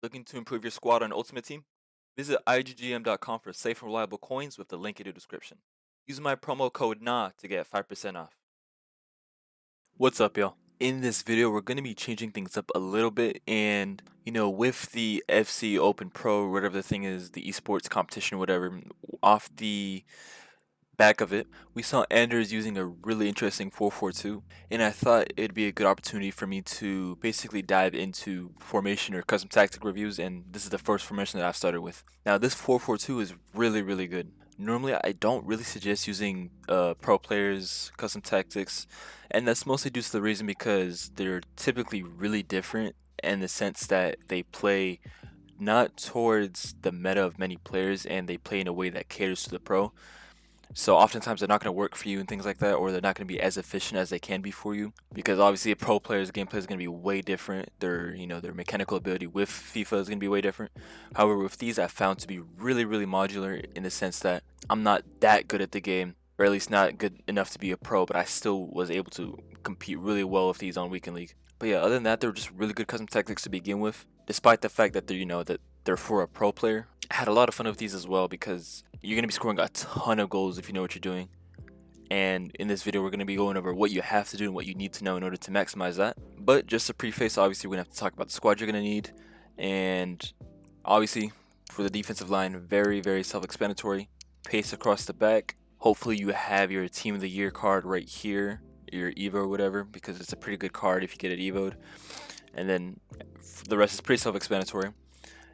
Looking to improve your squad on Ultimate Team? Visit IGGM.com for safe and reliable coins with the link in the description. Use my promo code NA to get 5% off. What's up, y'all? In this video, we're going to be changing things up a little bit, and with the FC Open Pro, whatever the thing is, the esports competition, whatever, off the back of it, we saw Anders using a really interesting 4-4-2, and I thought it'd be a good opportunity for me to basically dive into formation or custom tactic reviews, and this is the first formation that I've started with. Now, this 4-4-2 is really, really good. Normally, I don't really suggest using pro players, custom tactics, and that's mostly due to the reason because they're typically really different in the sense that they play not towards the meta of many players, and they play in a way that caters to the pro. So oftentimes they're not going to work for you and things like that, or they're not going to be as efficient as they can be for you, because obviously a pro player's gameplay is going to be way different. Their mechanical ability with FIFA is going to be way different. However, with these, I found to be really, really modular in the sense that I'm not that good at the game, or at least not good enough to be a pro, but I still was able to compete really well with these on Weekend League. But yeah, other than that, they're just really good custom tactics to begin with, despite the fact that they're for a pro player. I had a lot of fun with these as well because you're going to be scoring a ton of goals if you know what you're doing. And in this video, we're going to be going over what you have to do and what you need to know in order to maximize that. But just to preface, obviously, we're going to have to talk about the squad you're going to need. And obviously, for the defensive line, very, very self-explanatory. Pace across the back. Hopefully, you have your Team of the Year card right here, your Evo or whatever, because it's a pretty good card if you get it Evo'd. And then the rest is pretty self-explanatory.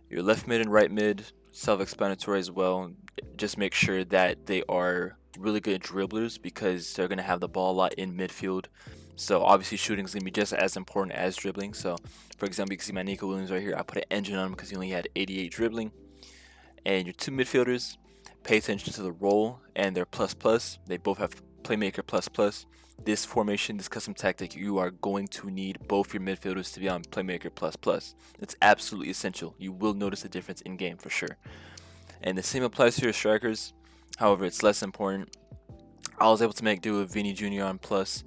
Your left mid and right mid, self-explanatory as well. Just make sure that they are really good dribblers because they're going to have the ball a lot in midfield. So obviously shooting is going to be just as important as dribbling. So for example, you can see my Nico Williams right here. I put an engine on him because he only had 88 dribbling. And your two midfielders, pay attention to the role and their plus plus. They both have playmaker plus plus. This formation, this custom tactic, you are going to need both your midfielders to be on playmaker plus plus. It's absolutely essential. You will notice a difference in game for sure. And the same applies to your strikers. However, it's less important. I was able to make do with Vini Jr. on plus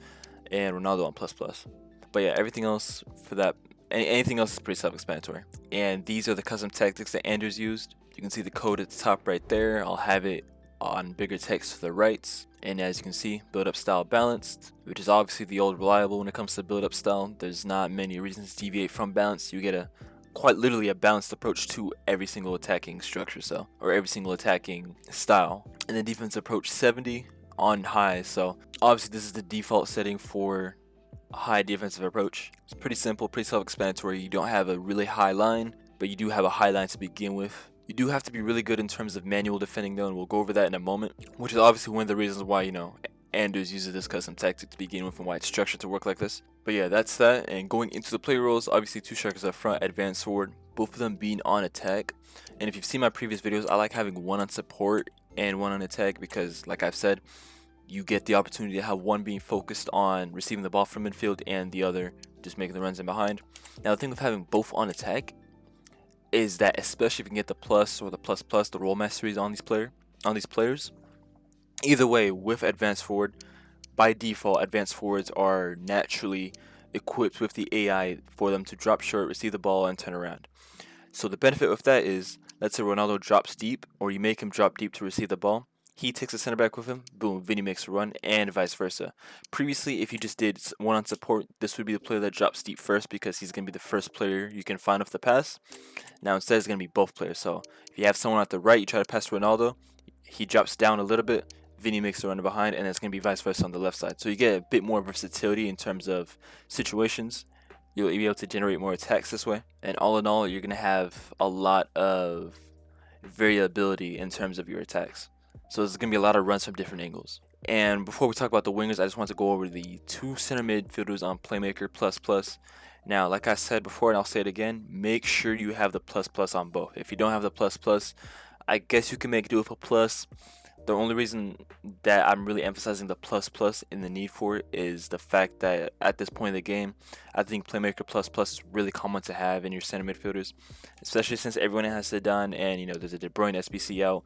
and Ronaldo on plus plus. But yeah, everything else for that, anything else is pretty self-explanatory. And these are the custom tactics that Anders used. You can see the code at the top right there. I'll have it on bigger text to the right. And as you can see, build up style balanced, which is obviously the old reliable when it comes to build up style. There's not many reasons to deviate from balanced. You get quite literally a balanced approach to every single attacking structure, or every single attacking style. And the defense approach 70 on high. So obviously this is the default setting for a high defensive approach. It's pretty simple, pretty self-explanatory. You don't have a really high line, but you do have a high line to begin with. You do have to be really good in terms of manual defending though, and we'll go over that in a moment, which is obviously one of the reasons why, Anders uses this custom tactic to begin with and why it's structured to work like this. But yeah, that's that. And going into the player roles, obviously two strikers up front, advanced forward, both of them being on attack. And if you've seen my previous videos, I like having one on support and one on attack because, like I've said, you get the opportunity to have one being focused on receiving the ball from midfield and the other just making the runs in behind. Now the thing with having both on attack is that especially if you can get the plus or the plus plus, the role masteries on these players, either way, with advanced forward, by default, advanced forwards are naturally equipped with the AI for them to drop short, receive the ball, and turn around. So the benefit with that is, let's say Ronaldo drops deep, or you make him drop deep to receive the ball. He takes a center back with him, boom, Vinny makes a run, and vice versa. Previously, if you just did one on support, this would be the player that drops deep first because he's going to be the first player you can find off the pass. Now instead, it's going to be both players. So if you have someone at the right, you try to pass to Ronaldo, he drops down a little bit, Vinny makes the run behind, and it's going to be vice versa on the left side. So you get a bit more versatility in terms of situations. You'll be able to generate more attacks this way. And all in all, you're going to have a lot of variability in terms of your attacks. So there's going to be a lot of runs from different angles. And before we talk about the wingers, I just want to go over the two center midfielders on Playmaker plus plus. Now, like I said before, and I'll say it again, make sure you have the plus plus on both. If you don't have the plus plus, I guess you can make do with a plus. The only reason that I'm really emphasizing the plus plus in the need for it is the fact that at this point in the game, I think Playmaker plus plus is really common to have in your center midfielders, especially since everyone has Zidane and there's a De Bruyne SBC out.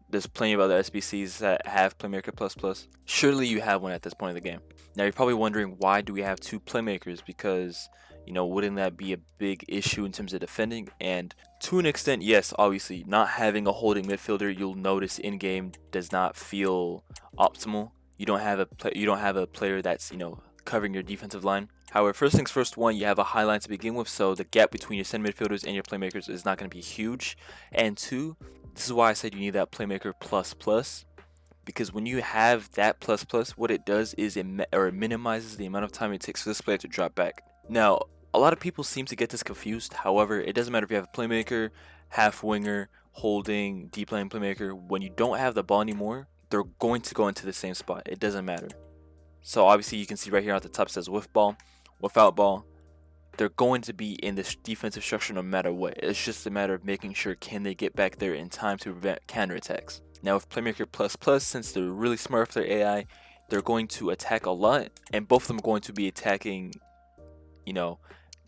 There's plenty of other SBCs that have Playmaker plus plus. Surely you have one at this point in the game. Now you're probably wondering, why do we have two Playmakers? Because wouldn't that be a big issue in terms of defending? And to an extent, yes, obviously, not having a holding midfielder, you'll notice in game does not feel optimal. You don't have a player that's covering your defensive line. However, first things first, one, you have a high line to begin with, so the gap between your center midfielders and your playmakers is not going to be huge. And two, this is why I said you need that playmaker plus plus, because when you have that plus plus, what it does is it minimizes the amount of time it takes for this player to drop back. Now, a lot of people seem to get this confused. However, it doesn't matter if you have a playmaker, half winger, holding, deep lane playmaker. When you don't have the ball anymore, they're going to go into the same spot. It doesn't matter. So obviously you can see right here at the top says with ball, without ball. They're going to be in this defensive structure no matter what. It's just a matter of making sure can they get back there in time to prevent counterattacks. Now with Playmaker Plus Plus, since they're really smart with their AI, they're going to attack a lot, and both of them are going to be attacking,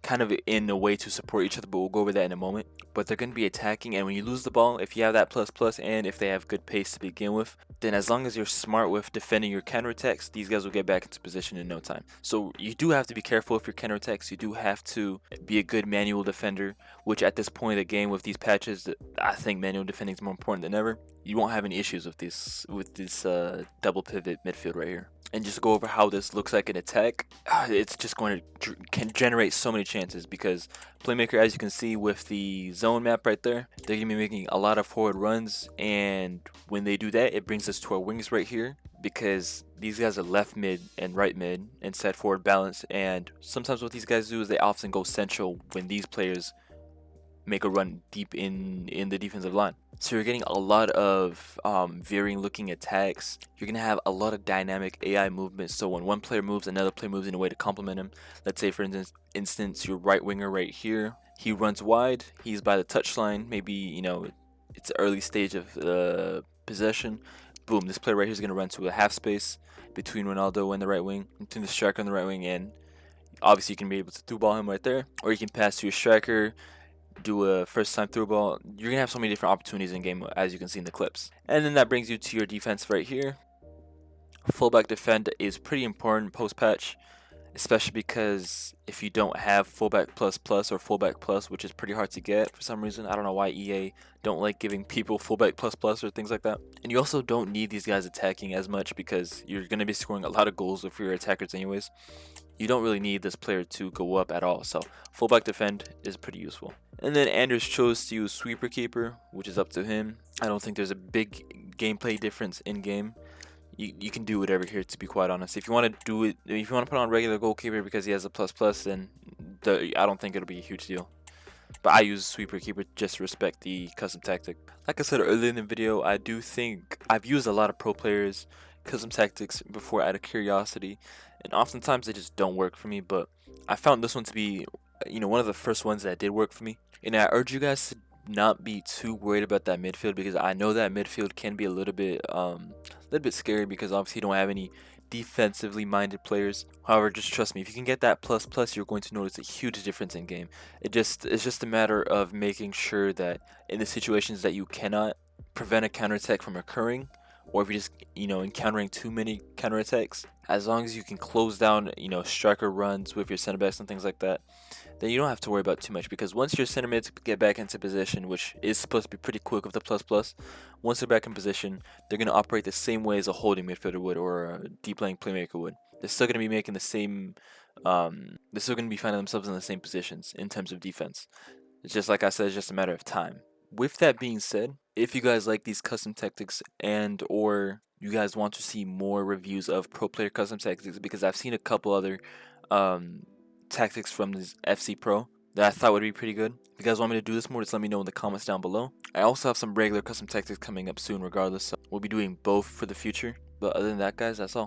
kind of in a way to support each other, but we'll go over that in a moment. But they're going to be attacking, and when you lose the ball, if you have that plus plus and if they have good pace to begin with, then as long as you're smart with defending your counterattacks, these guys will get back into position in no time. So you do have to be careful with your counterattacks. You do have to be a good manual defender, which at this point of the game with these patches, I think manual defending is more important than ever. You won't have any issues with this double pivot midfield right here. And just go over how this looks like an attack. It's just going to can generate so many chances, because Playmaker, as you can see with the zone map right there, they're going to be making a lot of forward runs, and when they do that, it brings us to our wings right here, because these guys are left mid and right mid instead forward balance, and sometimes what these guys do is they often go central when these players make a run deep in the defensive line. So you're getting a lot of varying looking attacks. You're going to have a lot of dynamic AI movements. So when one player moves, another player moves in a way to complement him. Let's say, for instance, your right winger right here, he runs wide. He's by the touchline. Maybe, it's an early stage of possession. Boom, this player right here is going to run to a half space between Ronaldo and the right wing, between the striker and the right wing. And obviously you can be able to through ball him right there. Or you can pass to your striker, do a first time through ball. You're gonna have so many different opportunities in game, as you can see in the clips. And then that brings you to your defense right here. Fullback defend is pretty important post patch, especially because if you don't have fullback plus plus or fullback plus, which is pretty hard to get for some reason. I don't know why EA don't like giving people fullback plus plus or things like that. And you also don't need these guys attacking as much, because you're going to be scoring a lot of goals with your attackers anyways. You don't really need this player to go up at all, so fullback defend is pretty useful. And then Anders chose to use sweeper keeper, which is up to him. I don't think there's a big gameplay difference in game. You can do whatever here, to be quite honest. If you want to do it, if you want to put on regular goalkeeper because he has a plus plus, then I don't think it'll be a huge deal. But I use sweeper keeper just to respect the custom tactic. Like I said earlier in the video, I do think I've used a lot of pro players custom tactics before out of curiosity, and oftentimes they just don't work for me. But I found this one to be, one of the first ones that did work for me. And I urge you guys to not be too worried about that midfield, because I know that midfield can be a little bit scary, because obviously you don't have any defensively minded players. However, just trust me, if you can get that plus plus, you're going to notice a huge difference in game. It's just a matter of making sure that in the situations that you cannot prevent a counterattack from occurring, or if you're just encountering too many counterattacks, as long as you can close down striker runs with your center backs and things like that, then you don't have to worry about too much, because once your center mids get back into position, which is supposed to be pretty quick with the plus plus, once they're back in position, they're going to operate the same way as a holding midfielder would or a deep lane playmaker would. They're still going to be making the same, they're still going to be finding themselves in the same positions in terms of defense. It's just like I said, it's just a matter of time. With that being said, if you guys like these custom tactics and or you guys want to see more reviews of pro player custom tactics, because I've seen a couple other tactics from this FC Pro that I thought would be pretty good. If you guys want me to do this more, just let me know in the comments down below. I also have some regular custom tactics coming up soon regardless, so we'll be doing both for the future. But other than that, guys, that's all.